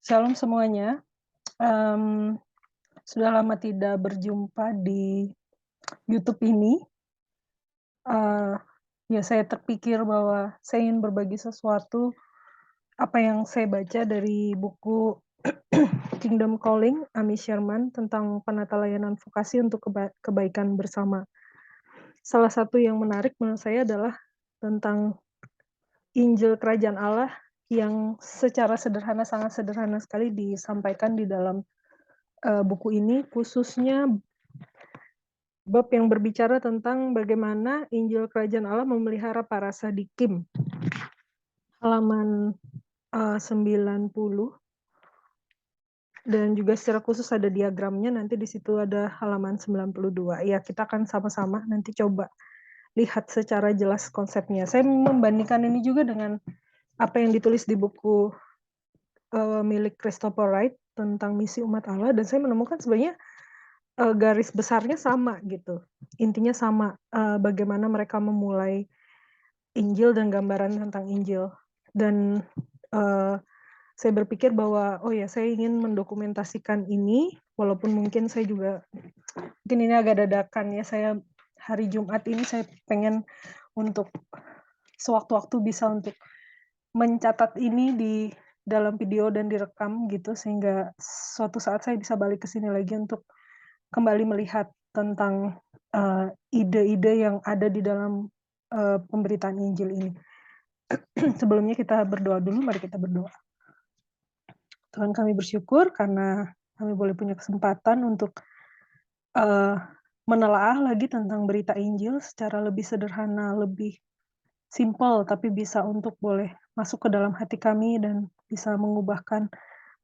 Shalom semuanya. Mmm, sudah lama tidak berjumpa di YouTube ini. Eee, ya saya terpikir bahwa saya ingin berbagi sesuatu, apa yang saya baca dari buku Kingdom Calling, Amy Sherman, tentang penata layanan vokasi untuk kebaikan bersama. Salah satu yang menarik menurut saya adalah tentang Injil Kerajaan Allah yang secara sederhana, sangat sederhana sekali disampaikan di dalam, buku ini, khususnya bab yang berbicara tentang bagaimana Injil Kerajaan Allah memelihara para sadikim, halaman, 90, dan juga secara khusus ada diagramnya, nanti di situ ada halaman 92. Ya, kita akan sama-sama nanti coba lihat secara jelas konsepnya. Saya membandingkan ini juga dengan apa yang ditulis di buku, milik Christopher Wright tentang misi umat Allah, dan saya menemukan sebenarnya, garis besarnya sama gitu, intinya sama, bagaimana mereka memulai Injil dan gambaran tentang Injil. Dan, eee, saya berpikir bahwa, oh ya saya ingin mendokumentasikan ini, walaupun mungkin saya juga mungkin ini agak dadakan ya, saya hari Jumat ini saya pengen untuk sewaktu-waktu bisa untuk mencatat ini di dalam video dan direkam gitu, sehingga suatu saat saya bisa balik ke sini lagi untuk kembali melihat tentang, ide-ide yang ada di dalam, pemberitaan Injil ini. Sebelumnya kita berdoa dulu, mari kita berdoa. Tuhan, kami bersyukur karena kami boleh punya kesempatan untuk, eee, menelaah lagi tentang berita Injil secara lebih sederhana, lebih simpel, tapi bisa untuk boleh masuk ke dalam hati kami dan bisa mengubahkan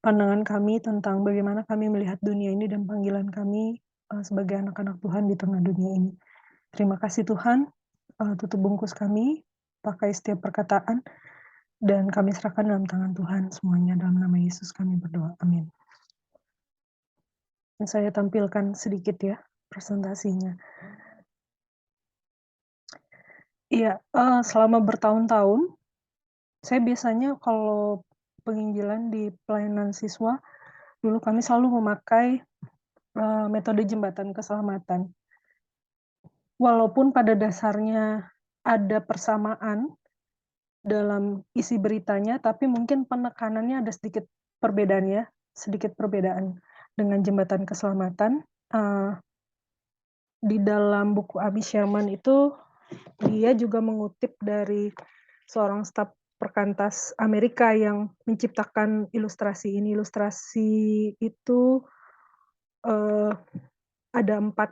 pandangan kami tentang bagaimana kami melihat dunia ini dan panggilan kami, sebagai anak-anak Tuhan di tengah dunia ini. Terima kasih Tuhan, tutup bungkus kami, pakai setiap perkataan, dan kami serahkan dalam tangan Tuhan semuanya, dalam nama Yesus kami berdoa, amin. Saya tampilkan sedikit ya, presentasinya. Iya, selama bertahun-tahun, saya biasanya kalau penginjilan di pelayanan siswa, dulu kami selalu memakai, metode jembatan keselamatan. Walaupun pada dasarnya ada persamaan dalam isi beritanya, tapi mungkin penekanannya ada sedikit perbedaan dengan jembatan keselamatan. Di dalam buku Amy Sherman itu, dia juga mengutip dari seorang staf perkantas Amerika yang menciptakan ilustrasi ini. Ilustrasi itu, eee, ada 4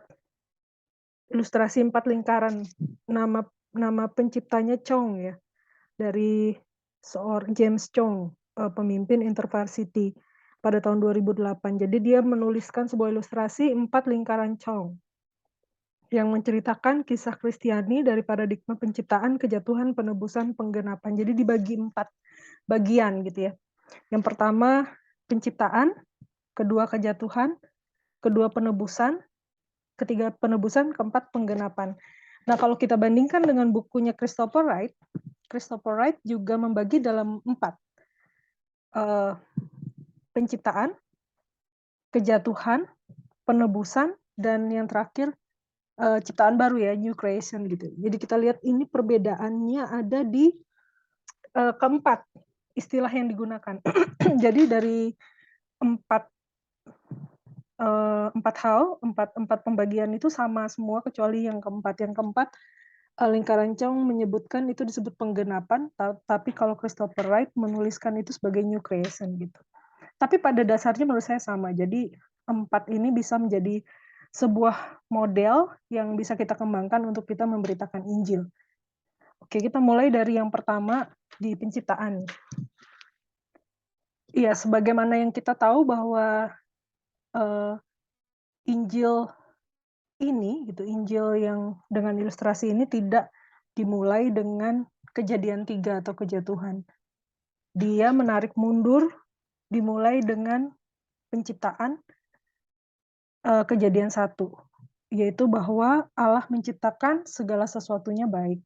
ilustrasi 4 lingkaran. Nama nama penciptanya Chong ya, dari James Chong, pemimpin InterVarsity pada tahun 2008. Jadi dia menuliskan sebuah ilustrasi 4 lingkaran Chong, yang menceritakan kisah Kristiani dari paradigma penciptaan, kejatuhan, penebusan, penggenapan. Jadi dibagi 4 bagian gitu ya. Yang pertama penciptaan, kedua kejatuhan, kedua penebusan, ketiga penebusan, keempat penggenapan. Nah, kalau kita bandingkan dengan bukunya Christopher Wright juga membagi dalam 4, penciptaan, kejatuhan, penebusan, dan yang terakhir, ciptaan baru ya, new creation gitu. Jadi kita lihat ini perbedaannya ada di, keempat istilah yang digunakan. Jadi dari 4, 4 hal, 4 pembagian itu sama semua kecuali yang keempat. Yang keempat, lingkaran Chong menyebutkan itu disebut penggenapan, tapi kalau Christopher Wright menuliskan itu sebagai new creation gitu. Tapi pada dasarnya menurut saya sama. Jadi 4 ini bisa menjadi sebuah model yang bisa kita kembangkan untuk kita memberitakan Injil. Oke, kita mulai dari yang pertama di penciptaan. Iya, sebagaimana yang kita tahu bahwa, eee, Injil ini gitu, Injil yang dengan ilustrasi ini tidak dimulai dengan Kejadian 3 atau kejatuhan. Dia menarik mundur, dimulai dengan penciptaan, Kejadian 1, yaitu bahwa Allah menciptakan segala sesuatunya baik.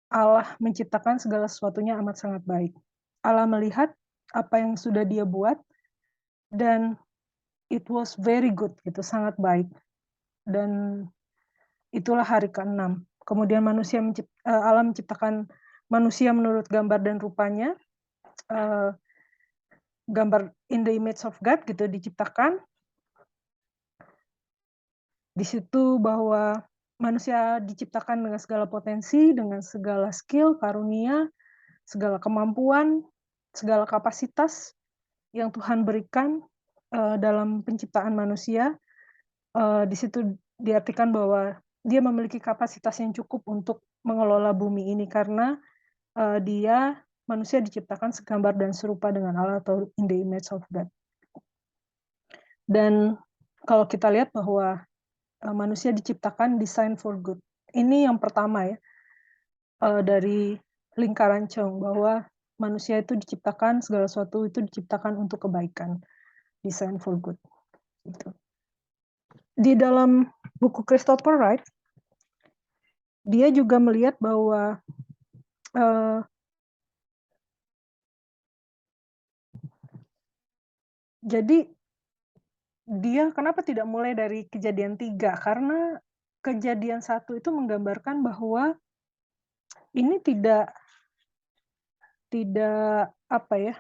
Allah menciptakan segala sesuatunya amat sangat baik. Allah melihat apa yang sudah dia buat, dan it was very good gitu, sangat baik. Dan itulah hari ke-6. Kemudian Allah menciptakan manusia menurut gambar dan rupanya, gambar in the image of God gitu diciptakan. Di situ bahwa manusia diciptakan dengan segala potensi, dengan segala skill, karunia, segala kemampuan, segala kapasitas yang Tuhan berikan dalam penciptaan manusia. Di situ diartikan bahwa dia memiliki kapasitas yang cukup untuk mengelola bumi ini karena manusia diciptakan segambar dan serupa dengan Allah atau in the image of God. Dan kalau kita lihat bahwa manusia diciptakan design for good. Ini yang pertama ya, dari lingkaran Cheung, bahwa manusia itu diciptakan, segala sesuatu itu diciptakan untuk kebaikan, design for good. Gitu. Di dalam buku Christopher Wright, dia juga melihat bahwa jadi dia kenapa tidak mulai dari Kejadian 3? Karena Kejadian 1 itu menggambarkan bahwa ini tidak apa ya,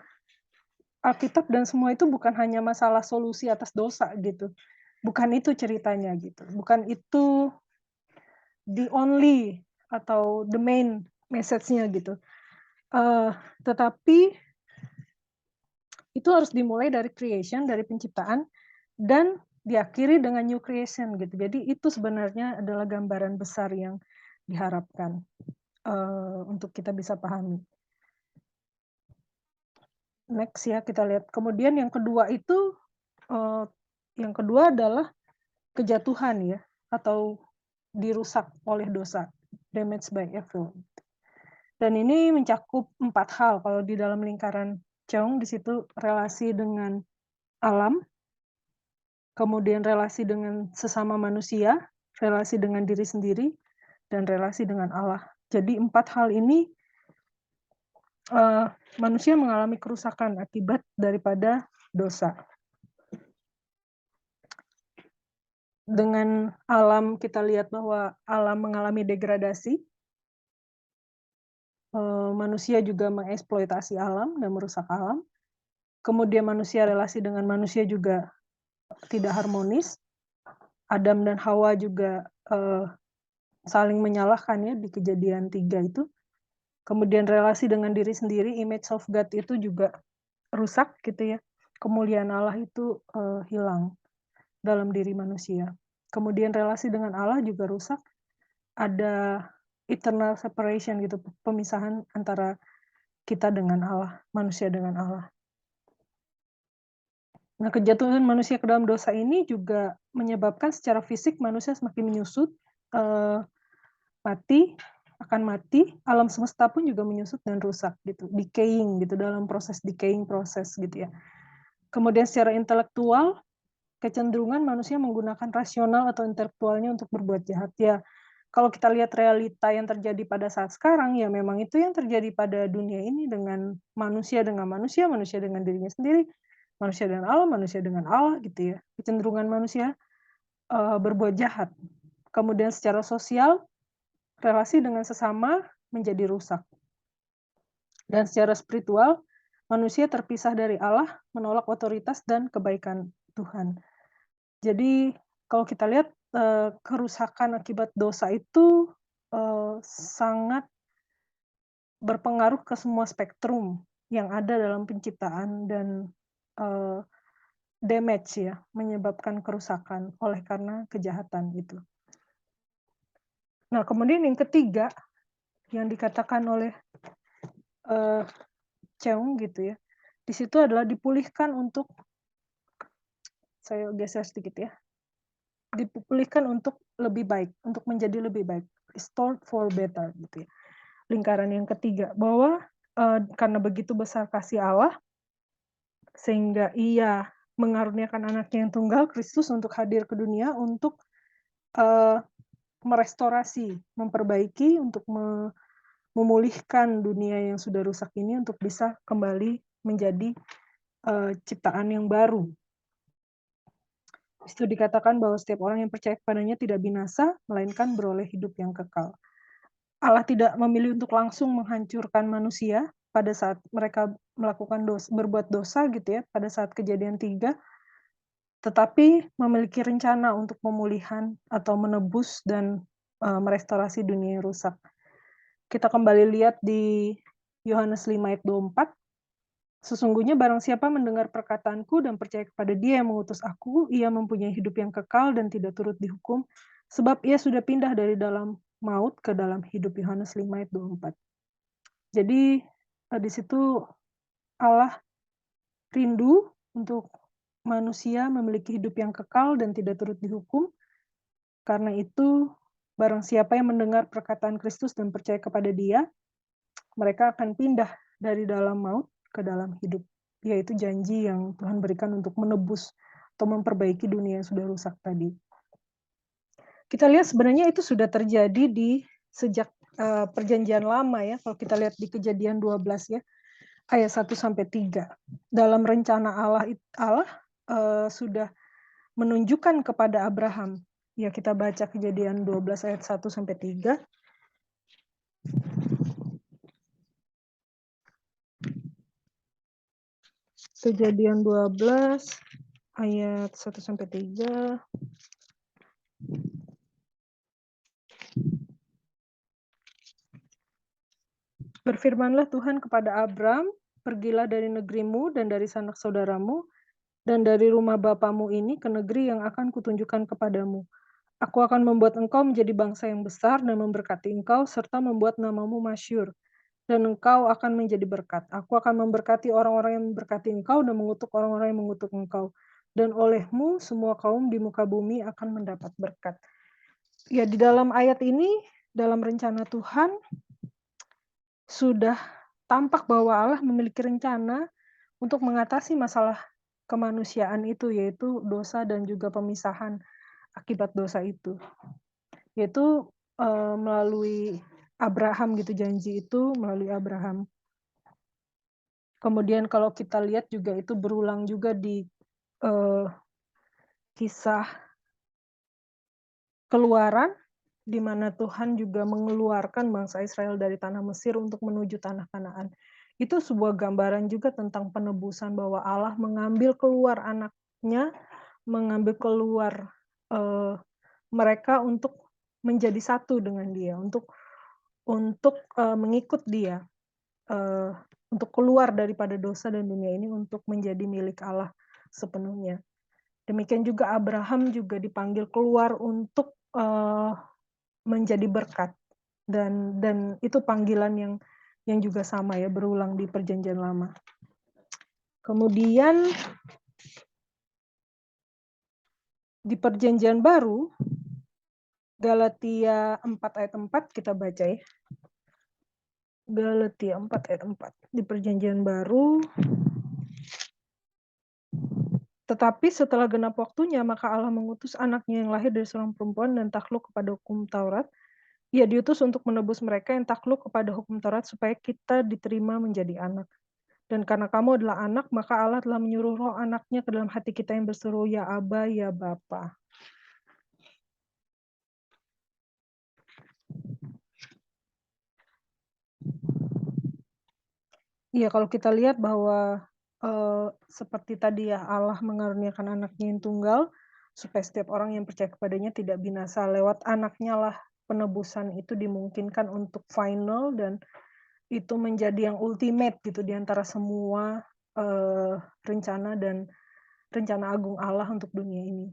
Alkitab dan semua itu bukan hanya masalah solusi atas dosa gitu. Bukan itu ceritanya gitu. Bukan itu the only atau the main message-nya gitu. Tetapi itu harus dimulai dari creation, dari penciptaan, dan diakhiri dengan new creation gitu. Jadi itu sebenarnya adalah gambaran besar yang diharapkan untuk kita bisa pahami. Next ya kita lihat. Kemudian yang kedua itu adalah kejatuhan ya, atau dirusak oleh dosa, damaged by evil. Dan ini mencakup 4 hal kalau di dalam lingkaran Cheung, di situ relasi dengan alam, kemudian relasi dengan sesama manusia, relasi dengan diri sendiri, dan relasi dengan Allah. Jadi 4 hal ini manusia mengalami kerusakan akibat daripada dosa. Dengan alam kita lihat bahwa alam mengalami degradasi, manusia juga mengeksploitasi alam dan merusak alam. Kemudian manusia relasi dengan manusia juga tidak harmonis. Adam dan Hawa juga saling menyalahkan ya di Kejadian 3 itu. Kemudian relasi dengan diri sendiri, image of God itu juga rusak gitu ya. Kemuliaan Allah itu hilang dalam diri manusia. Kemudian relasi dengan Allah juga rusak. Ada eternal separation gitu, pemisahan antara kita dengan Allah, manusia dengan Allah. Nah, kejatuhan manusia ke dalam dosa ini juga menyebabkan secara fisik manusia semakin menyusut, akan mati, alam semesta pun juga menyusut dan rusak gitu, decaying gitu, dalam proses decaying proses gitu ya. Kemudian secara intelektual, kecenderungan manusia menggunakan rasional atau intelektualnya untuk berbuat jahat. Ya, kalau kita lihat realita yang terjadi pada saat sekarang, ya memang itu yang terjadi pada dunia ini dengan manusia, manusia dengan dirinya sendiri, manusia dengan Allah gitu ya. Kecenderungan manusia berbuat jahat. Kemudian secara sosial, relasi dengan sesama menjadi rusak. Dan secara spiritual, manusia terpisah dari Allah, menolak otoritas dan kebaikan Tuhan. Jadi kalau kita lihat kerusakan akibat dosa itu sangat berpengaruh ke semua spektrum yang ada dalam penciptaan dan damage ya, menyebabkan kerusakan oleh karena kejahatan itu. Nah, kemudian yang ketiga yang dikatakan oleh Cheung gitu ya, di situ adalah dipulihkan untuk, saya geser sedikit ya, dipulihkan untuk lebih baik, untuk menjadi lebih baik, restored for better gitu ya. Lingkaran yang ketiga, bahwa karena begitu besar kasih Allah, sehingga Ia mengaruniakan anaknya yang tunggal, Kristus, untuk hadir ke dunia, untuk merestorasi, memperbaiki, untuk memulihkan dunia yang sudah rusak ini, untuk bisa kembali menjadi ciptaan yang baru. Di situ dikatakan bahwa setiap orang yang percaya kepadanya tidak binasa, melainkan beroleh hidup yang kekal. Allah tidak memilih untuk langsung menghancurkan manusia pada saat mereka melakukan berbuat dosa gitu ya, pada saat kejadian 3, tetapi memiliki rencana untuk pemulihan atau menebus dan merestorasi dunia yang rusak. Kita kembali lihat di Yohanes 5 ayat 24, sesungguhnya barang siapa mendengar perkataanku dan percaya kepada dia yang mengutus aku, ia mempunyai hidup yang kekal dan tidak turut dihukum, sebab ia sudah pindah dari dalam maut ke dalam hidup. Yohanes 5 ayat 24. Jadi di situ Allah rindu untuk manusia memiliki hidup yang kekal dan tidak turut dihukum. Karena itu, barang siapa yang mendengar perkataan Kristus dan percaya kepada dia, mereka akan pindah dari dalam maut ke dalam hidup, yaitu janji yang Tuhan berikan untuk menebus atau memperbaiki dunia yang sudah rusak tadi. Kita lihat sebenarnya itu sudah terjadi di sejak perjanjian lama ya, kalau kita lihat di Kejadian 12 ya, ayat 1 sampai 3. Dalam rencana Allah sudah menunjukkan kepada Abraham. Ya, kita baca Kejadian 12 ayat 1 sampai 3. Kejadian 12 ayat 1 sampai 3. Berfirmanlah Tuhan kepada Abram, pergilah dari negerimu dan dari sanak saudaramu dan dari rumah bapamu ini ke negeri yang akan kutunjukkan kepadamu. Aku akan membuat engkau menjadi bangsa yang besar dan memberkati engkau serta membuat namamu masyhur. Dan engkau akan menjadi berkat. Aku akan memberkati orang-orang yang memberkati engkau dan mengutuk orang-orang yang mengutuk engkau. Dan olehmu semua kaum di muka bumi akan mendapat berkat. Ya, di dalam ayat ini, dalam rencana Tuhan, sudah tampak bahwa Allah memiliki rencana untuk mengatasi masalah kemanusiaan itu, yaitu dosa dan juga pemisahan akibat dosa itu. Yaitu melalui Abraham gitu, janji itu melalui Abraham. Kemudian kalau kita lihat juga itu berulang juga di kisah Keluaran, di mana Tuhan juga mengeluarkan bangsa Israel dari tanah Mesir untuk menuju tanah Kanaan. Itu sebuah gambaran juga tentang penebusan bahwa Allah mengambil keluar anaknya, mengambil keluar mereka untuk menjadi satu dengan dia, untuk mengikut dia, untuk keluar daripada dosa dan dunia ini untuk menjadi milik Allah sepenuhnya. Demikian juga Abraham juga dipanggil keluar untuk menjadi berkat, dan itu panggilan yang juga sama ya, berulang di Perjanjian Lama. Kemudian di Perjanjian Baru, Galatia 4 ayat 4 kita baca ya. Galatia 4 ayat 4. Di Perjanjian Baru, tetapi setelah genap waktunya, maka Allah mengutus anaknya yang lahir dari seorang perempuan dan takluk kepada hukum Taurat. Ia diutus untuk menebus mereka yang takluk kepada hukum Taurat supaya kita diterima menjadi anak. Dan karena kamu adalah anak, maka Allah telah menyuruh roh anaknya ke dalam hati kita yang berseru, ya Aba, ya Bapa. Iya, kalau kita lihat bahwa seperti tadi ya, Allah mengaruniakan anaknya yang tunggal, supaya setiap orang yang percaya kepadanya tidak binasa. Lewat anaknya lah penebusan itu dimungkinkan untuk final, dan itu menjadi yang ultimate gitu di antara semua rencana dan rencana agung Allah untuk dunia ini.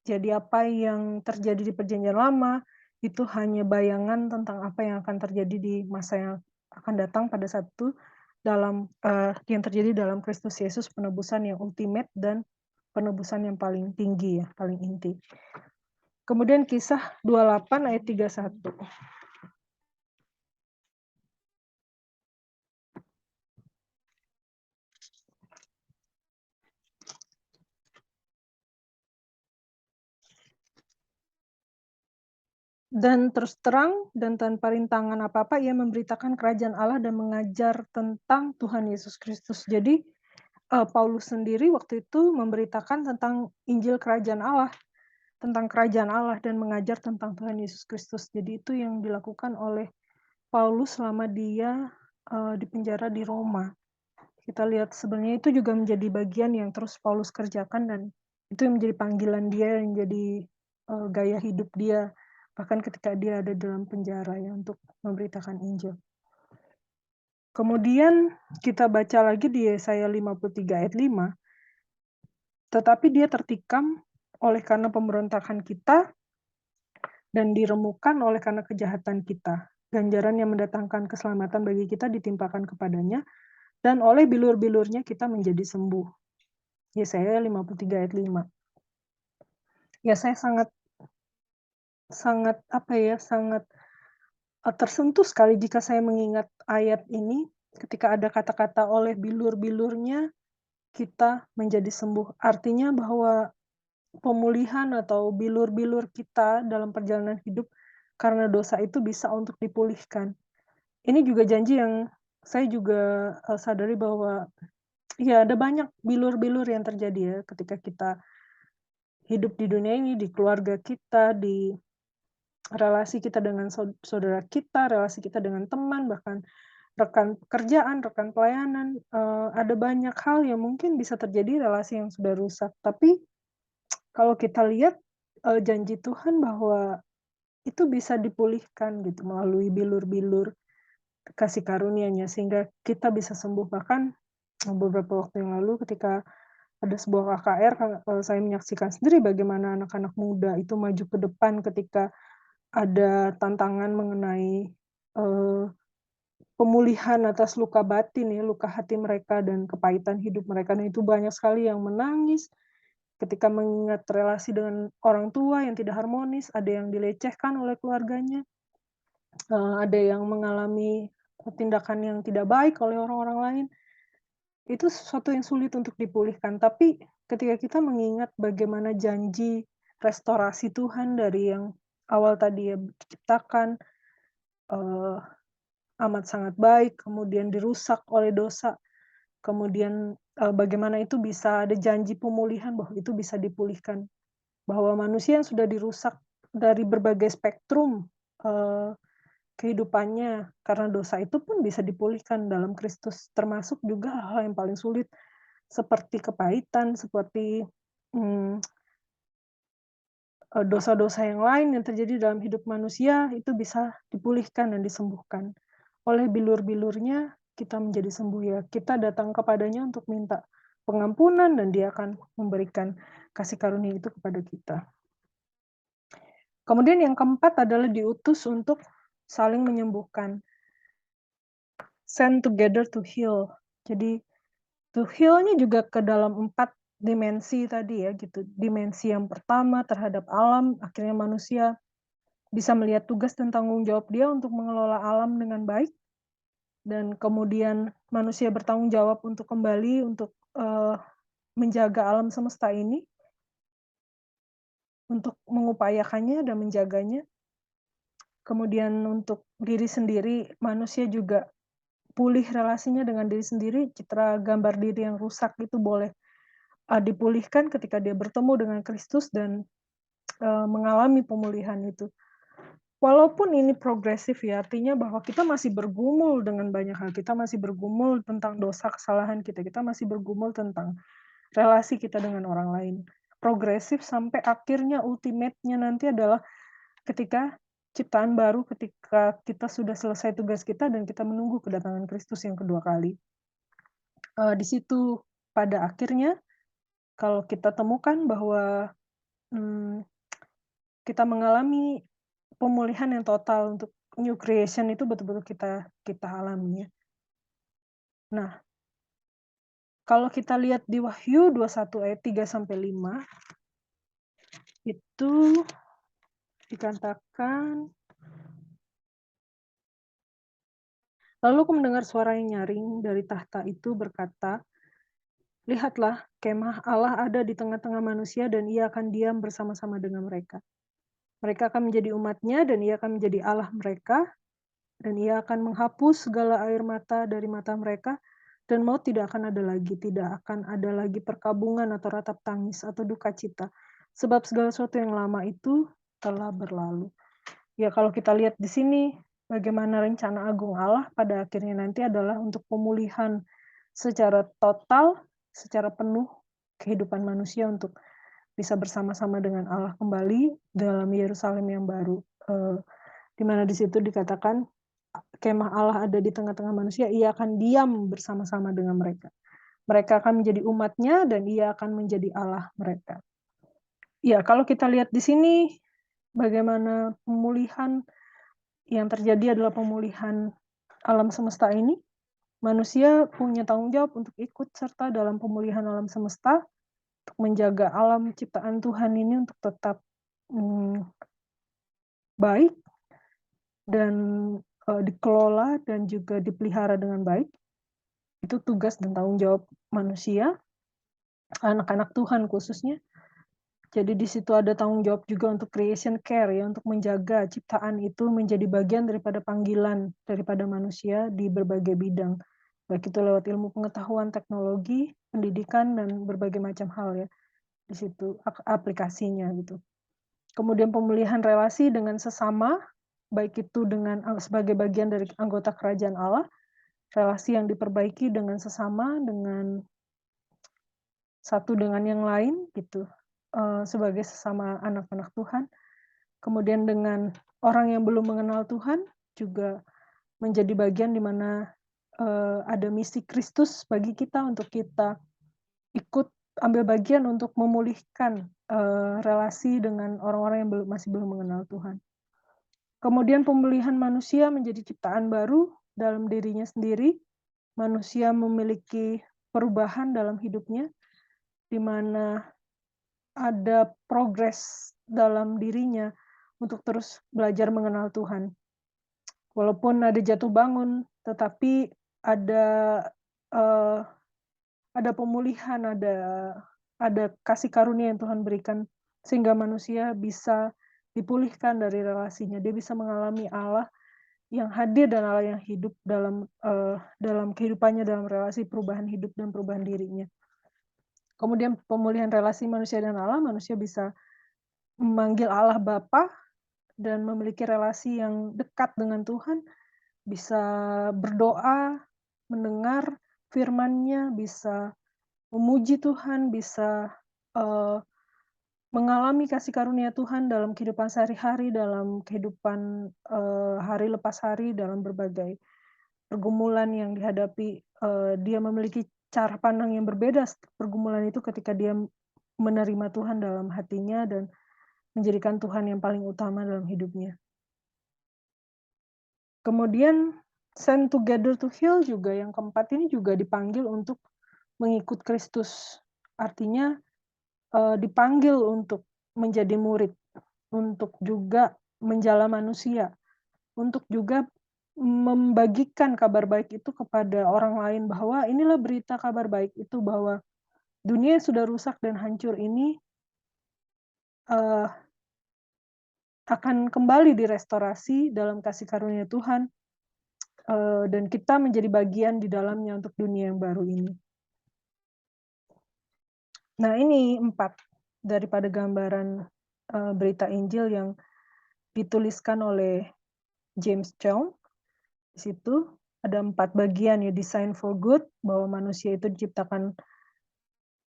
Jadi apa yang terjadi di Perjanjian Lama itu hanya bayangan tentang apa yang akan terjadi di masa yang akan datang pada saat itu, yang terjadi dalam Kristus Yesus, penebusan yang ultimate dan penebusan yang paling tinggi ya, paling inti. Kemudian Kisah 28 ayat 31. Dan terus terang dan tanpa rintangan apa-apa ia memberitakan kerajaan Allah dan mengajar tentang Tuhan Yesus Kristus. Jadi, Paulus sendiri waktu itu memberitakan tentang Injil kerajaan Allah, tentang kerajaan Allah dan mengajar tentang Tuhan Yesus Kristus. Jadi itu yang dilakukan oleh Paulus selama dia, di penjara di Roma. Kita lihat sebenarnya itu juga menjadi bagian yang terus Paulus kerjakan dan itu yang menjadi panggilan dia, yang jadi, gaya hidup dia, bahkan ketika dia ada dalam penjara ya, untuk memberitakan Injil. Kemudian kita baca lagi di Yesaya 53 ayat 5, "Tetapi dia tertikam oleh karena pemberontakan kita dan diremukkan oleh karena kejahatan kita. Ganjaran yang mendatangkan keselamatan bagi kita ditimpakan kepadanya, dan oleh bilur-bilurnya kita menjadi sembuh." Yesaya 53 ayat 5. Ya saya sangat sangat apa ya, sangat, tersentuh sekali jika saya mengingat ayat ini, ketika ada kata-kata oleh bilur-bilurnya kita menjadi sembuh. Artinya bahwa pemulihan atau bilur-bilur kita dalam perjalanan hidup karena dosa itu bisa untuk dipulihkan. Ini juga janji yang saya juga, sadari bahwa ya ada banyak bilur-bilur yang terjadi ya ketika kita hidup di dunia ini, di keluarga kita, di relasi kita dengan saudara kita, relasi kita dengan teman, bahkan rekan pekerjaan, rekan pelayanan, ada banyak hal yang mungkin bisa terjadi relasi yang sudah rusak. Tapi kalau kita lihat, janji Tuhan bahwa itu bisa dipulihkan gitu melalui bilur-bilur kasih karunia-Nya sehingga kita bisa sembuh. Bahkan beberapa waktu yang lalu ketika ada sebuah KKR, saya menyaksikan sendiri bagaimana anak-anak muda itu maju ke depan ketika ada tantangan mengenai, eee, pemulihan atas luka batin ya, luka hati mereka dan kepahitan hidup mereka. Dan itu banyak sekali yang menangis ketika mengingat relasi dengan orang tua yang tidak harmonis, ada yang dilecehkan oleh keluarganya, ada yang mengalami tindakan yang tidak baik oleh orang-orang lain. Itu sesuatu yang sulit untuk dipulihkan, tapi ketika kita mengingat bagaimana janji restorasi Tuhan dari yang awal tadi ya diciptakan, eee, amat sangat baik, kemudian dirusak oleh dosa, kemudian, bagaimana itu bisa ada janji pemulihan bahwa itu bisa dipulihkan, bahwa manusia yang sudah dirusak dari berbagai spektrum, eee, kehidupannya karena dosa itu pun bisa dipulihkan dalam Kristus, termasuk juga hal-hal yang paling sulit seperti kepahitan, seperti, mmm, dosa-dosa yang lain yang terjadi dalam hidup manusia, itu bisa dipulihkan dan disembuhkan. Oleh bilur-bilurnya kita menjadi sembuh ya, kita datang kepadanya untuk minta pengampunan dan Dia akan memberikan kasih karunia itu kepada kita. Kemudian yang keempat adalah diutus untuk saling menyembuhkan, send together to heal. Jadi to heal-nya juga ke dalam 4 dimensi tadi ya gitu. Dimensi yang pertama terhadap alam, akhirnya manusia bisa melihat tugas dan tanggung jawab dia untuk mengelola alam dengan baik, dan kemudian manusia bertanggung jawab untuk kembali untuk, menjaga alam semesta ini, untuk mengupayakannya dan menjaganya. Kemudian untuk diri sendiri, manusia juga pulih relasinya dengan diri sendiri, citra gambar diri yang rusak itu boleh dipulihkan ketika dia bertemu dengan Kristus dan, mengalami pemulihan itu. Walaupun ini progresif ya, artinya bahwa kita masih bergumul dengan banyak hal, kita masih bergumul tentang dosa kesalahan kita, kita masih bergumul tentang relasi kita dengan orang lain. Progresif sampai akhirnya ultimate-nya nanti adalah ketika ciptaan baru, ketika kita sudah selesai tugas kita dan kita menunggu kedatangan Kristus yang kedua kali. Di situ pada akhirnya kalau kita temukan bahwa, mmm, kita mengalami pemulihan yang total untuk new creation itu betul-betul kita kita alami ya. Nah, kalau kita lihat di Wahyu 21 ayat 3 sampai 5, itu dikatakan, "Lalu aku mendengar suara yang nyaring dari tahta itu berkata, 'Lihatlah, kemah Allah ada di tengah-tengah manusia dan Ia akan diam bersama-sama dengan mereka. Mereka akan menjadi umat-Nya dan Ia akan menjadi Allah mereka, dan Ia akan menghapus segala air mata dari mata mereka, dan maut tidak akan ada lagi, tidak akan ada lagi perkabungan atau ratap tangis atau duka cita, sebab segala sesuatu yang lama itu telah berlalu. Ya, kalau kita lihat di sini, bagaimana rencana agung Allah pada akhirnya nanti adalah untuk pemulihan secara total, secara penuh kehidupan manusia untuk bisa bersama-sama dengan Allah kembali dalam Yerusalem yang baru. Di mana di situ dikatakan kemah Allah ada di tengah-tengah manusia, Ia akan diam bersama-sama dengan mereka. Mereka akan menjadi umat-Nya dan Ia akan menjadi Allah mereka. Ya, kalau kita lihat di sini bagaimana pemulihan yang terjadi adalah pemulihan alam semesta ini. Manusia punya tanggung jawab untuk ikut serta dalam pemulihan alam semesta, untuk menjaga alam ciptaan Tuhan ini untuk tetap baik dan dikelola dan juga dipelihara dengan baik. Itu tugas dan tanggung jawab manusia, anak-anak Tuhan khususnya. Jadi di situ ada tanggung jawab juga untuk creation care, ya, untuk menjaga ciptaan itu menjadi bagian daripada panggilan daripada manusia di berbagai bidang. Baik itu lewat ilmu pengetahuan, teknologi, pendidikan, dan berbagai macam hal, ya. Di situ aplikasinya gitu. Kemudian pemulihan relasi dengan sesama, baik itu dengan sebagai bagian dari anggota kerajaan Allah, relasi yang diperbaiki dengan sesama, dengan satu dengan yang lain gitu, sebagai sesama anak-anak Tuhan. Kemudian dengan orang yang belum mengenal Tuhan juga menjadi bagian di mana ada misi Kristus bagi kita untuk kita ikut ambil bagian untuk memulihkan relasi dengan orang-orang yang masih belum mengenal Tuhan. Kemudian pemulihan manusia menjadi ciptaan baru dalam dirinya sendiri. Manusia memiliki perubahan dalam hidupnya, di mana ada progres dalam dirinya untuk terus belajar mengenal Tuhan. Walaupun ada jatuh bangun, tetapi ada uh, ada pemulihan, ada kasih karunia yang Tuhan berikan sehingga manusia bisa dipulihkan dari relasinya. Dia bisa mengalami Allah yang hadir dan Allah yang hidup dalam kehidupannya, dalam relasi perubahan hidup dan perubahan dirinya. Kemudian pemulihan relasi manusia dan Allah, manusia bisa memanggil Allah Bapa dan memiliki relasi yang dekat dengan Tuhan, bisa berdoa, mendengar firman-Nya, bisa memuji Tuhan, bisa mengalami kasih karunia Tuhan dalam kehidupan sehari-hari, dalam kehidupan hari lepas hari, dalam berbagai pergumulan yang dihadapi. Dia memiliki cara pandang yang berbeda pergumulan itu ketika dia menerima Tuhan dalam hatinya dan menjadikan Tuhan yang paling utama dalam hidupnya. Kemudian send together to heal juga, yang keempat ini juga dipanggil untuk mengikut Kristus. Artinya dipanggil untuk menjadi murid, untuk juga menjala manusia, untuk juga membagikan kabar baik itu kepada orang lain, bahwa inilah berita kabar baik itu, bahwa dunia yang sudah rusak dan hancur ini akan kembali direstorasi dalam kasih karunia Tuhan, dan kita menjadi bagian di dalamnya untuk dunia yang baru ini. Nah, ini 4 daripada gambaran berita Injil yang dituliskan oleh James Chong. Di situ ada 4 bagian, ya, design for good, bahwa manusia itu diciptakan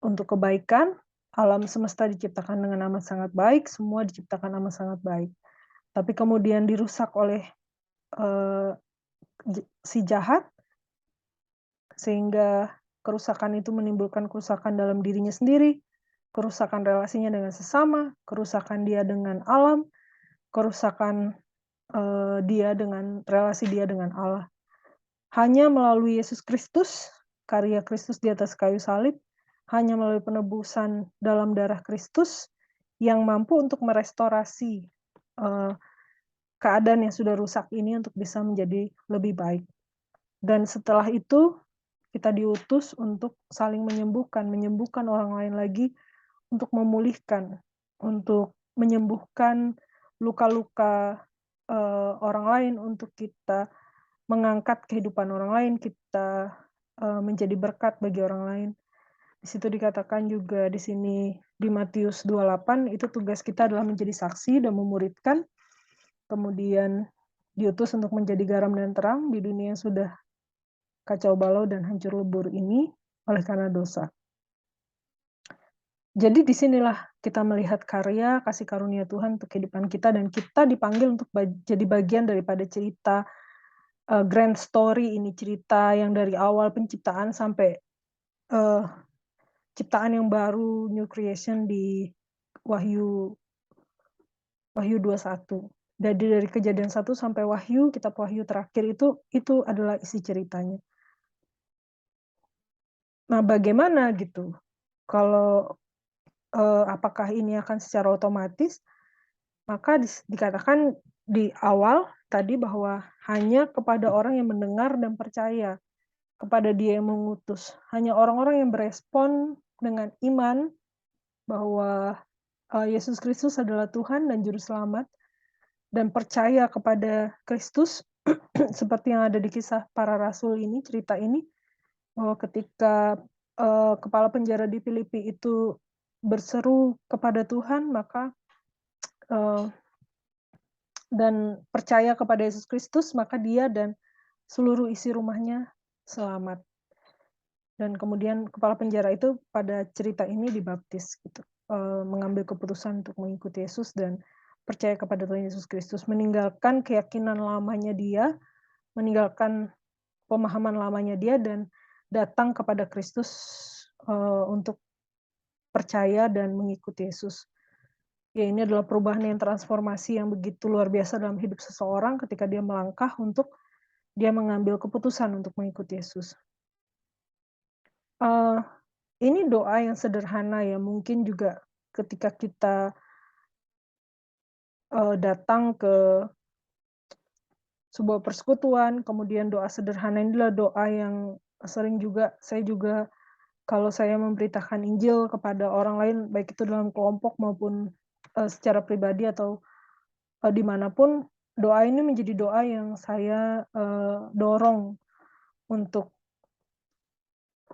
untuk kebaikan, alam semesta diciptakan dengan amat sangat baik, semua diciptakan amat sangat baik. Tapi kemudian dirusak oleh si jahat, sehingga kerusakan itu menimbulkan kerusakan dalam dirinya sendiri, kerusakan relasinya dengan sesama, kerusakan dia dengan alam, kerusakan relasi dia dengan Allah. Hanya melalui Yesus Kristus, karya Kristus di atas kayu salib, hanya melalui penebusan dalam darah Kristus yang mampu untuk merestorasi keadaan yang sudah rusak ini untuk bisa menjadi lebih baik. Dan setelah itu kita diutus untuk saling menyembuhkan orang lain lagi, untuk memulihkan, untuk menyembuhkan luka-luka orang lain, untuk kita mengangkat kehidupan orang lain, kita menjadi berkat bagi orang lain. Di situ dikatakan juga di sini di Matius 28 itu tugas kita adalah menjadi saksi dan memuridkan, kemudian diutus untuk menjadi garam dan terang di dunia yang sudah kacau balau dan hancur lebur ini oleh karena dosa. Jadi disinilah kita melihat karya kasih karunia Tuhan untuk kehidupan kita, dan kita dipanggil untuk jadi bagian daripada cerita grand story ini, cerita yang dari awal penciptaan sampai ciptaan yang baru, new creation di Wahyu 21. Jadi dari Kejadian 1 sampai Wahyu, kitab Wahyu terakhir itu adalah isi ceritanya. Nah, bagaimana gitu? Kalau apakah ini akan secara otomatis? Maka dikatakan di awal tadi bahwa hanya kepada orang yang mendengar dan percaya kepada Dia yang mengutus. Hanya orang-orang yang berespon dengan iman bahwa Yesus Kristus adalah Tuhan dan Juru Selamat, dan percaya kepada Kristus, seperti yang ada di Kisah Para Rasul ini, cerita ini, bahwa ketika kepala penjara di Filipi itu berseru kepada Tuhan, maka dan percaya kepada Yesus Kristus, maka dia dan seluruh isi rumahnya selamat. Dan kemudian kepala penjara itu pada cerita ini dibaptis, gitu, mengambil keputusan untuk mengikuti Yesus dan percaya kepada Tuhan Yesus Kristus, meninggalkan keyakinan lamanya dia, meninggalkan pemahaman lamanya dia, dan datang kepada Kristus untuk percaya dan mengikuti Yesus. Ya, ini adalah perubahan yang transformasi yang begitu luar biasa dalam hidup seseorang ketika dia melangkah untuk dia mengambil keputusan untuk mengikuti Yesus. Ini doa yang sederhana ya, mungkin juga ketika kita datang ke sebuah persekutuan, kemudian doa sederhana ini adalah doa yang sering juga saya juga kalau saya memberitakan Injil kepada orang lain, baik itu dalam kelompok maupun secara pribadi atau dimanapun, doa ini menjadi doa yang saya dorong untuk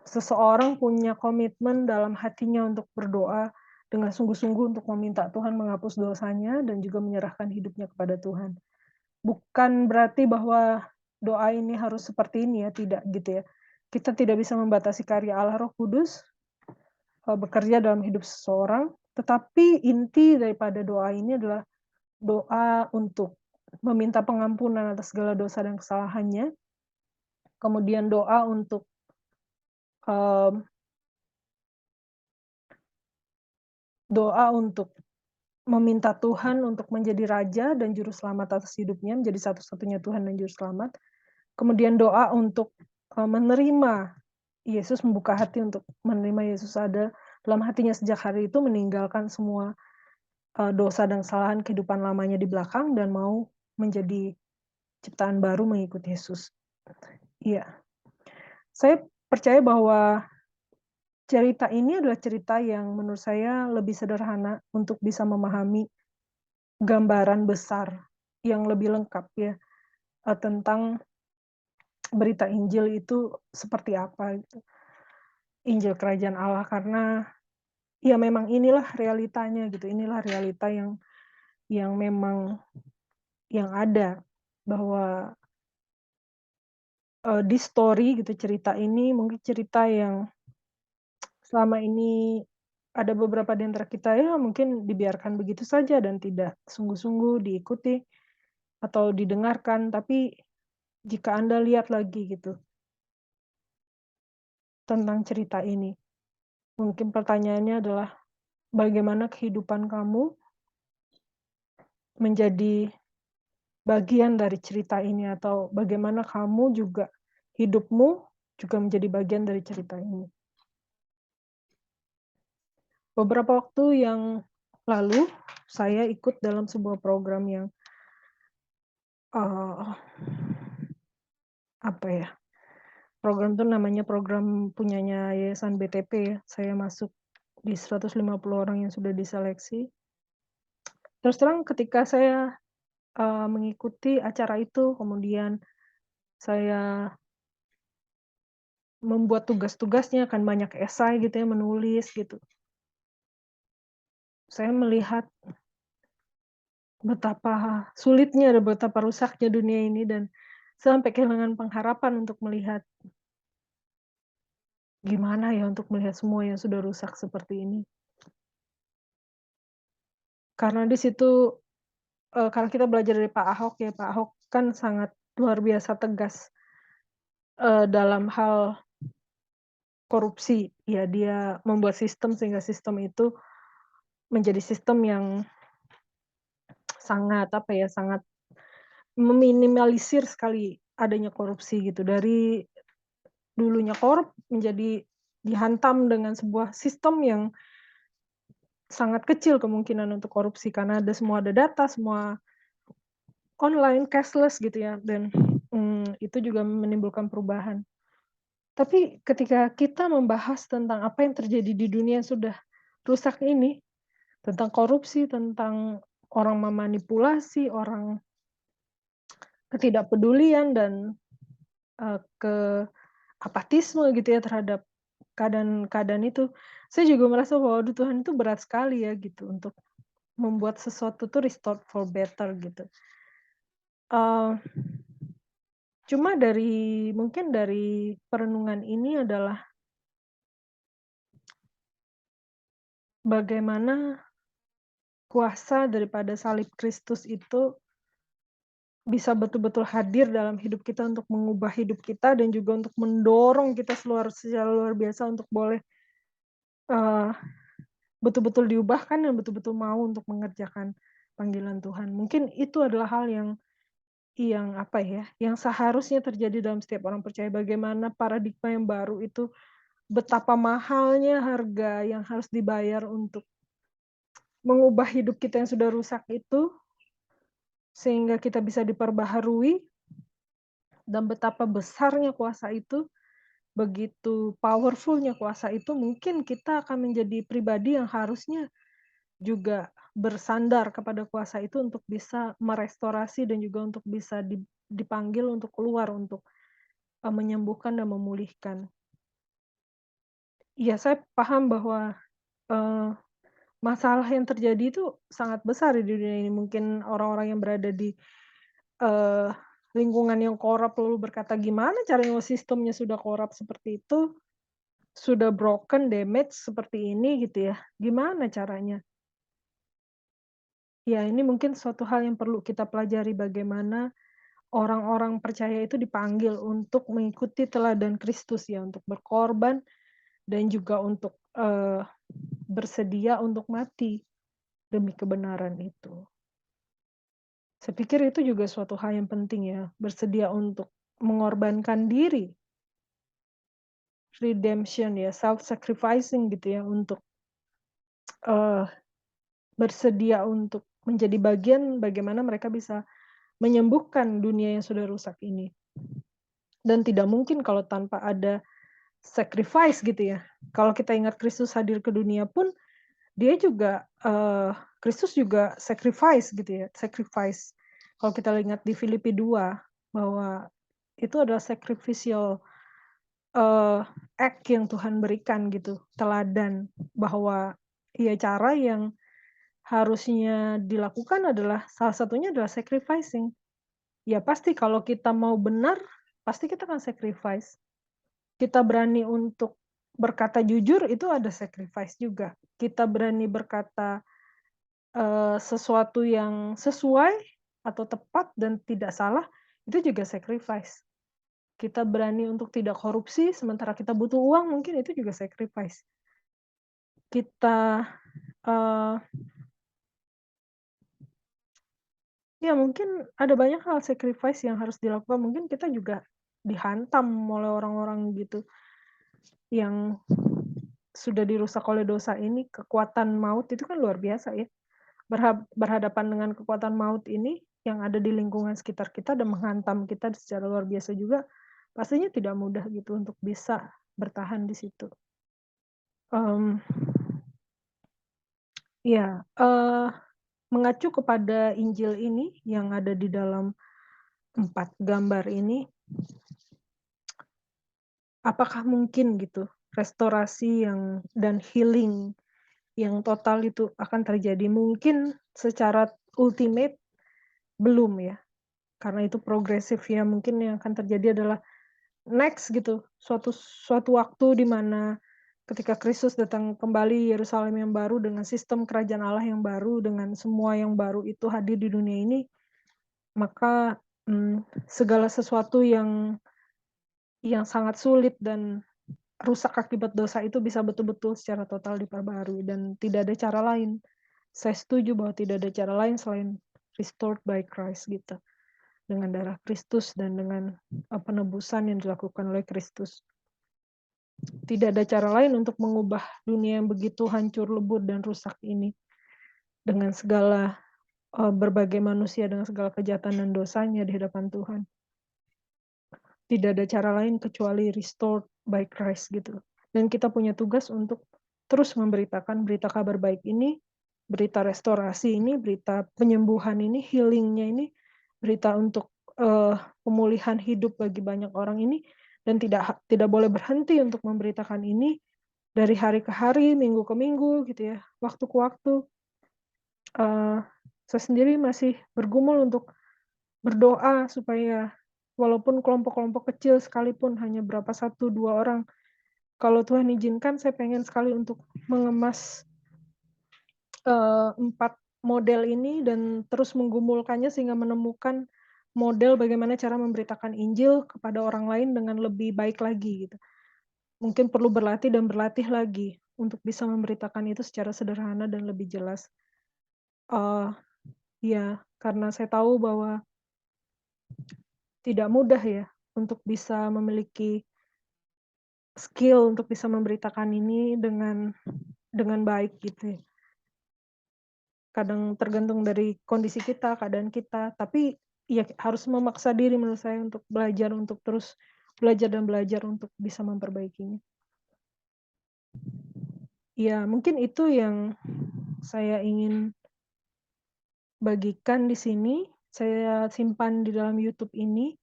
seseorang punya komitmen dalam hatinya untuk berdoa dengan sungguh-sungguh untuk meminta Tuhan menghapus dosanya dan juga menyerahkan hidupnya kepada Tuhan. Bukan berarti bahwa doa ini harus seperti ini ya, tidak gitu ya. Kita tidak bisa membatasi karya Allah Roh Kudus bekerja dalam hidup seseorang, tetapi inti daripada doa ini adalah doa untuk meminta pengampunan atas segala dosa dan kesalahannya, kemudian doa untuk meminta Tuhan untuk menjadi raja dan juru selamat atas hidupnya, menjadi satu-satunya Tuhan dan juru selamat. Kemudian doa untuk menerima Yesus, membuka hati untuk menerima Yesus ada dalam hatinya sejak hari itu, meninggalkan semua dosa dan kesalahan kehidupan lamanya di belakang dan mau menjadi ciptaan baru mengikuti Yesus. Iya. Saya percaya bahwa cerita ini adalah cerita yang menurut saya lebih sederhana untuk bisa memahami gambaran besar yang lebih lengkap ya, tentang berita Injil itu seperti apa gitu. Injil Kerajaan Allah, karena ya memang inilah realitanya gitu, inilah realita yang memang yang ada, bahwa di story gitu, cerita ini mungkin cerita yang selama ini ada beberapa di antara kita ya mungkin dibiarkan begitu saja dan tidak sungguh-sungguh diikuti atau didengarkan, tapi jika Anda lihat lagi gitu tentang cerita ini, mungkin pertanyaannya adalah bagaimana kehidupan kamu menjadi bagian dari cerita ini, atau bagaimana kamu juga hidupmu juga menjadi bagian dari cerita ini. Beberapa waktu yang lalu, saya ikut dalam sebuah program yang apa ya, program itu namanya program punyanya Yayasan BTP ya. Saya masuk di 150 orang yang sudah diseleksi. Terus terang ketika saya, mengikuti acara itu, kemudian saya membuat tugas-tugasnya, kan banyak esai gitu ya, menulis gitu. Saya melihat betapa sulitnya dan betapa rusaknya dunia ini dan sampai kehilangan pengharapan untuk melihat, gimana ya untuk melihat semua yang sudah rusak seperti ini. Karena di situ, karena kita belajar dari Pak Ahok ya, Pak Ahok kan sangat luar biasa tegas, dalam hal korupsi. Ya dia membuat sistem sehingga sistem itu menjadi sistem yang sangat, apa ya, sangat meminimalisir sekali adanya korupsi gitu. Dari dulunya korup menjadi dihantam dengan sebuah sistem yang sangat kecil kemungkinan untuk korupsi karena semua ada data, semua online, cashless gitu ya dan, itu juga menimbulkan perubahan. Tapi ketika kita membahas tentang apa yang terjadi di dunia yang sudah rusak ini, tentang korupsi, tentang orang memanipulasi, orang ketidakpedulian dan, apatisme gitu ya terhadap keadaan-keadaan itu, saya juga merasa bahwa aduh Tuhan itu berat sekali ya gitu untuk membuat sesuatu tuh restored for better gitu. Eee, Cuma mungkin dari perenungan ini adalah bagaimana kuasa daripada salib Kristus itu bisa betul-betul hadir dalam hidup kita untuk mengubah hidup kita dan juga untuk mendorong kita secara luar biasa untuk boleh, eee, betul-betul diubahkan dan betul-betul mau untuk mengerjakan panggilan Tuhan. Mungkin itu adalah hal yang apa ya, yang seharusnya terjadi dalam setiap orang percaya, bagaimana paradigma yang baru itu, betapa mahalnya harga yang harus dibayar untuk mengubah hidup kita yang sudah rusak itu, sehingga kita bisa diperbaharui, dan betapa besarnya kuasa itu, begitu powerful-nya kuasa itu, mungkin kita akan menjadi pribadi yang harusnya juga bersandar kepada kuasa itu untuk bisa merestorasi dan juga untuk bisa dipanggil untuk keluar, untuk, menyembuhkan dan memulihkan. Iya, saya paham bahwa, eee, masalah yang terjadi itu sangat besar di dunia ini. Mungkin orang-orang yang berada di, eee, lingkungan yang korup lalu berkata, "Gimana caranya sistemnya sudah korup seperti itu, sudah broken, damage seperti ini," gitu ya, "gimana caranya?" Ya, ini mungkin suatu hal yang perlu kita pelajari bagaimana orang-orang percaya itu dipanggil untuk mengikuti teladan Kristus ya, untuk berkorban dan juga untuk, bersedia untuk mati demi kebenaran itu. Saya pikir itu juga suatu hal yang penting ya, bersedia untuk mengorbankan diri, redemption ya, self-sacrificing gitu ya, untuk, eee, bersedia untuk menjadi bagian bagaimana mereka bisa menyembuhkan dunia yang sudah rusak ini. Dan tidak mungkin kalau tanpa ada sacrifice gitu ya. Kalau kita ingat Kristus hadir ke dunia pun, dia juga, Kristus juga sacrifice gitu ya, sacrifice. Kalau kita ingat di Filipi 2 bahwa itu adalah sacrificial, eee, act yang Tuhan berikan gitu, teladan bahwa ya cara yang harusnya dilakukan adalah salah satunya adalah sacrificing. Ya pasti kalau kita mau benar, pasti kita akan sacrifice. Kita berani untuk berkata jujur itu ada sacrifice juga. Kita berani berkata, sesuatu yang sesuai atau tepat dan tidak salah, itu juga sacrifice. Kita berani untuk tidak korupsi sementara kita butuh uang mungkin itu juga sacrifice. Kita, eee, ya mungkin ada banyak hal sacrifice yang harus dilakukan, mungkin kita juga dihantam oleh orang-orang gitu, yang sudah dirusak oleh dosa ini, kekuatan maut itu kan luar biasa ya. Berhadapan dengan kekuatan maut ini yang ada di lingkungan sekitar kita dan menghantam kita secara luar biasa juga, pastinya tidak mudah gitu untuk bisa bertahan di situ. Mmm, iya, mengacu kepada Injil ini yang ada di dalam 4 gambar ini, apakah mungkin gitu restorasi dan healing yang total itu akan terjadi? Mungkin secara ultimate belum ya, karena itu progresif ya, mungkin yang akan terjadi adalah next gitu, suatu suatu waktu di mana ketika Kristus datang kembali Yerusalem yang baru dengan sistem kerajaan Allah yang baru, dengan semua yang baru itu hadir di dunia ini, maka, segala sesuatu yang sangat sulit dan rusak akibat dosa itu bisa betul-betul secara total diperbaharui dan tidak ada cara lain. Saya setuju bahwa tidak ada cara lain selain restored by Christ gitu, dengan darah Kristus dan dengan, penebusan yang dilakukan oleh Kristus. Tidak ada cara lain untuk mengubah dunia yang begitu hancur lebur dan rusak ini, dengan segala, berbagai manusia dengan segala kejahatan dan dosanya di hadapan Tuhan. Tidak ada cara lain kecuali restored by Christ gitu. Dan kita punya tugas untuk terus memberitakan berita kabar baik ini, berita restorasi ini, berita penyembuhan ini, healing-nya ini, berita untuk, pemulihan hidup bagi banyak orang ini, dan tidak boleh berhenti untuk memberitakan ini dari hari ke hari, minggu ke minggu gitu ya, waktu ke waktu. Saya sendiri masih bergumul untuk berdoa supaya walaupun kelompok-kelompok kecil sekalipun hanya berapa, 1, 2 orang, kalau Tuhan izinkan saya pengen sekali untuk mengemas, 4 model ini dan terus menggumulkannya sehingga menemukan model bagaimana cara memberitakan Injil kepada orang lain dengan lebih baik lagi gitu. Mungkin perlu berlatih dan berlatih lagi untuk bisa memberitakan itu secara sederhana dan lebih jelas. Eee, iya, karena saya tahu bahwa tidak mudah ya untuk bisa memiliki skill untuk bisa memberitakan ini dengan baik gitu ya. Kadang tergantung dari kondisi kita, keadaan kita, tapi ya harus memaksa diri menurut saya untuk belajar, untuk terus belajar dan belajar untuk bisa memperbaikinya. Ya mungkin itu yang saya ingin bagikan di sini, saya simpan di dalam YouTube ini,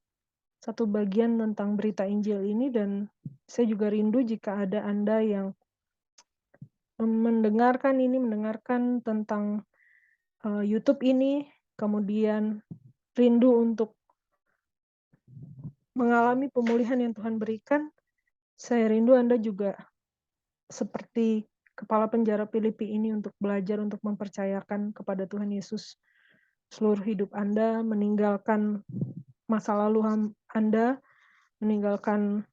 satu bagian tentang berita Injil ini dan saya juga rindu jika ada Anda yang, mendengarkan tentang, YouTube ini, kemudian rindu untuk mengalami pemulihan yang Tuhan berikan, saya rindu Anda juga seperti kepala penjara Filipi ini untuk belajar untuk mempercayakan kepada Tuhan Yesus seluruh hidup Anda, meninggalkan masa lalu Anda, meninggalkan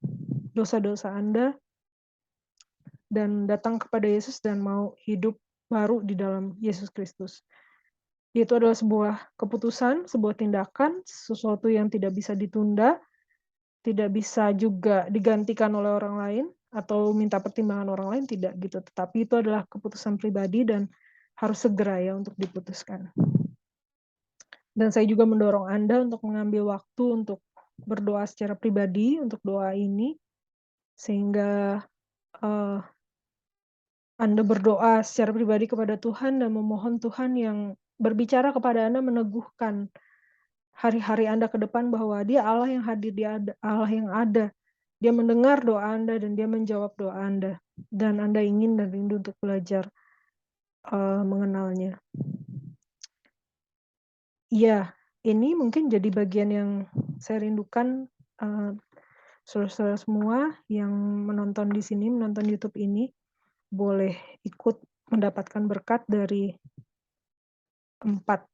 dosa-dosa Anda, dan datang kepada Yesus dan mau hidup baru di dalam Yesus Kristus. Itu adalah sebuah keputusan, sebuah tindakan, sesuatu yang tidak bisa ditunda, tidak bisa juga digantikan oleh orang lain, atau minta pertimbangan orang lain, tidak gitu. Tetapi itu adalah keputusan pribadi dan harus segera ya untuk diputuskan. Dan saya juga mendorong Anda untuk mengambil waktu untuk berdoa secara pribadi untuk doa ini, sehingga, eee, Anda berdoa secara pribadi kepada Tuhan dan memohon Tuhan yang berbicara kepada Anda, meneguhkan hari-hari Anda ke depan bahwa Dia Allah yang hadir, Dia Allah yang ada. Dia mendengar doa Anda dan Dia menjawab doa Anda, dan Anda ingin dan rindu untuk belajar, mengenalnya. Iya, ini mungkin jadi bagian yang saya rindukan, eee, saudara-saudara semua yang menonton di sini, menonton YouTube ini, boleh ikut mendapatkan berkat dari 4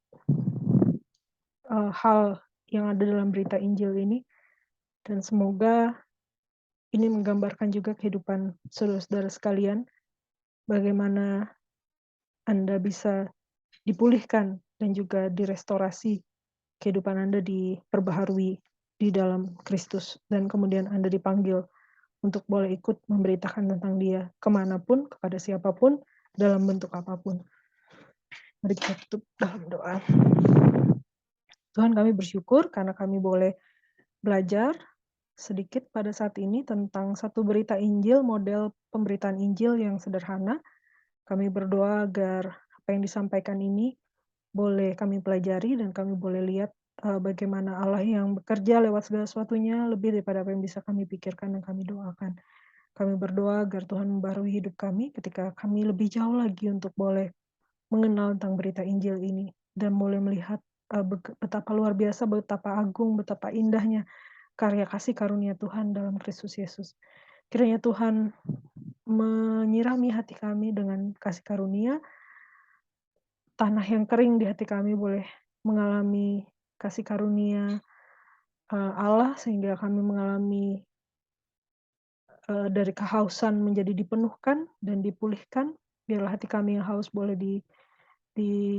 hal yang ada dalam berita Injil ini, dan semoga ini menggambarkan juga kehidupan saudara-saudara sekalian, bagaimana Anda bisa dipulihkan dan juga direstorasi kehidupan Anda diperbaharui di dalam Kristus, dan kemudian Anda dipanggil untuk boleh ikut memberitakan tentang Dia kemanapun, kepada siapapun, dalam bentuk apapun. Mari kita tutup dalam doa. Tuhan, kami bersyukur karena kami boleh belajar sedikit pada saat ini tentang satu berita Injil, model pemberitaan Injil yang sederhana. Kami berdoa agar apa yang disampaikan ini boleh kami pelajari dan kami boleh lihat, bagaimana Allah yang bekerja lewat segala sesuatunya lebih daripada apa yang bisa kami pikirkan dan kami doakan. Kami berdoa agar Tuhan membarui hidup kami ketika kami lebih jauh lagi untuk boleh mengenal tentang berita Injil ini dan boleh melihat, betapa luar biasa, betapa agung, betapa indahnya karya kasih karunia Tuhan dalam Kristus Yesus. Kiranya Tuhan menyirami hati kami dengan kasih karunia, tanah yang kering di hati kami boleh mengalami kasih karunia, Allah sehingga kami mengalami, dari kehausan menjadi dipenuhkan dan dipulihkan. Biarlah hati kami yang haus boleh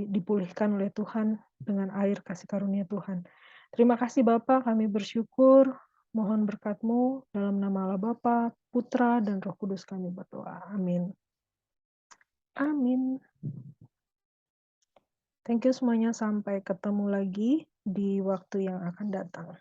dipulihkan oleh Tuhan dengan air kasih karunia Tuhan. Terima kasih Bapa, kami bersyukur, mohon berkat-Mu dalam nama Allah Bapa, Putra, dan Roh Kudus kami berdoa. Amin. Amin. Thank you semuanya, sampai ketemu lagi di waktu yang akan datang.